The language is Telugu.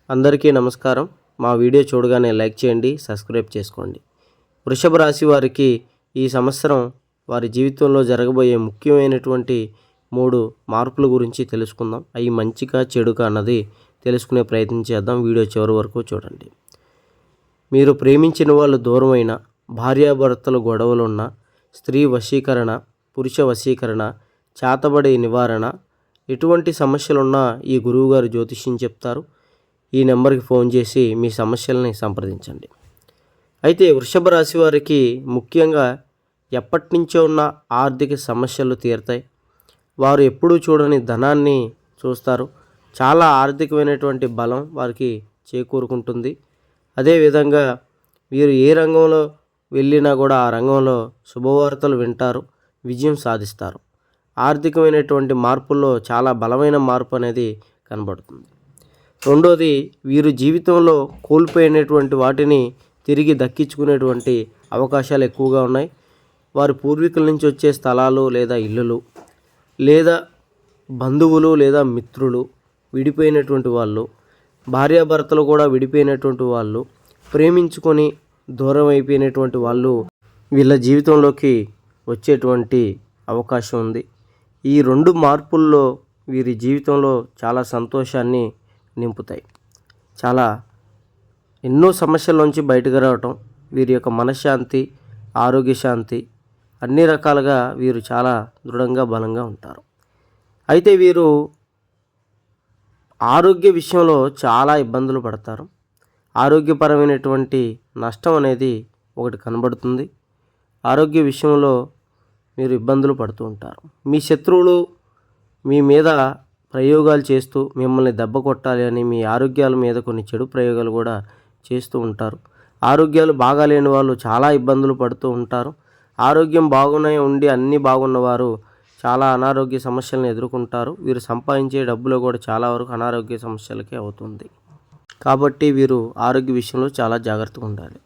అందరికీ నమస్కారం. మా వీడియో చూడగానే లైక్ చేయండి, సబ్స్క్రైబ్ చేసుకోండి. వృషభ రాశి వారికి ఈ సంవత్సరం వారి జీవితంలో జరగబోయే ముఖ్యమైనటువంటి 3 మార్పుల గురించి తెలుసుకుందాం. అవి మంచిగా చెడుగా అన్నది తెలుసుకునే ప్రయత్నం చేద్దాం. వీడియో చివరి వరకు చూడండి. మీరు ప్రేమించిన వాళ్ళు దూరమైన, భార్యాభర్తల గొడవలున్న, స్త్రీ వశీకరణ, పురుష వశీకరణ, చేతబడి నివారణ, ఎటువంటి సమస్యలున్నా ఈ గురువుగారు జ్యోతిష్యం చెప్తారు. ఈ నెంబర్కి ఫోన్ చేసి మీ సమస్యలని సంప్రదించండి. అయితే వృషభ రాశి వారికి ముఖ్యంగా ఎప్పటి నుంచో ఉన్న ఆర్థిక సమస్యలు తీరుతాయి. వారు ఎప్పుడూ చూడని ధనాన్ని చూస్తారు. చాలా ఆర్థికమైనటువంటి బలం వారికి చేకూరుకుంటుంది. అదేవిధంగా వీరు ఏ రంగంలో వెళ్ళినా కూడా ఆ రంగంలో శుభవార్తలు వింటారు, విజయం సాధిస్తారు. ఆర్థికమైనటువంటి మార్పుల్లో చాలా బలమైన మార్పు అనేది కనబడుతుంది. రెండోది, వీరు జీవితంలో కోల్పోయినటువంటి వాటిని తిరిగి దక్కించుకునేటువంటి అవకాశాలు ఎక్కువగా ఉన్నాయి. వారి పూర్వీకుల నుంచి వచ్చే స్థలాలు లేదా ఇల్లులు, లేదా బంధువులు లేదా మిత్రులు, విడిపోయినటువంటి వాళ్ళు, భార్యాభర్తలు కూడా విడిపోయినటువంటి వాళ్ళు, ప్రేమించుకొని దూరం అయిపోయినటువంటి వాళ్ళు వీళ్ళ జీవితంలోకి వచ్చేటువంటి అవకాశం ఉంది. ఈ 2 మార్పుల్లో వీరి జీవితంలో చాలా సంతోషాన్ని నింపుతాయి. చాలా ఎన్నో సమస్యల నుంచి బయటకు రావటం, వీరి యొక్క మనశ్శాంతి, ఆరోగ్య శాంతి, అన్ని రకాలుగా వీరు చాలా దృఢంగా బలంగా ఉంటారు. అయితే వీరు ఆరోగ్య విషయంలో చాలా ఇబ్బందులు పడతారు. ఆరోగ్యపరమైనటువంటి నష్టం అనేది ఒకటి కనబడుతుంది. ఆరోగ్య విషయంలో మీరు ఇబ్బందులు పడుతూ ఉంటారు. మీ శత్రువులు మీ మీద ప్రయోగాలు చేస్తూ మిమ్మల్ని దెబ్బ కొట్టాలి అని మీ ఆరోగ్యాల మీద కొన్ని చెడు ప్రయోగాలు కూడా చేస్తూ ఉంటారు. ఆరోగ్యాలు బాగాలేని వాళ్ళు చాలా ఇబ్బందులు పడుతూ ఉంటారు. ఆరోగ్యం బాగునే ఉండి అన్నీ బాగున్నవారు చాలా అనారోగ్య సమస్యలను ఎదుర్కొంటారు. వీరు సంపాదించే డబ్బులో కూడా చాలా వరకు అనారోగ్య సమస్యలకే అవుతుంది. కాబట్టి వీరు ఆరోగ్య విషయంలో చాలా జాగ్రత్తగా ఉండాలి.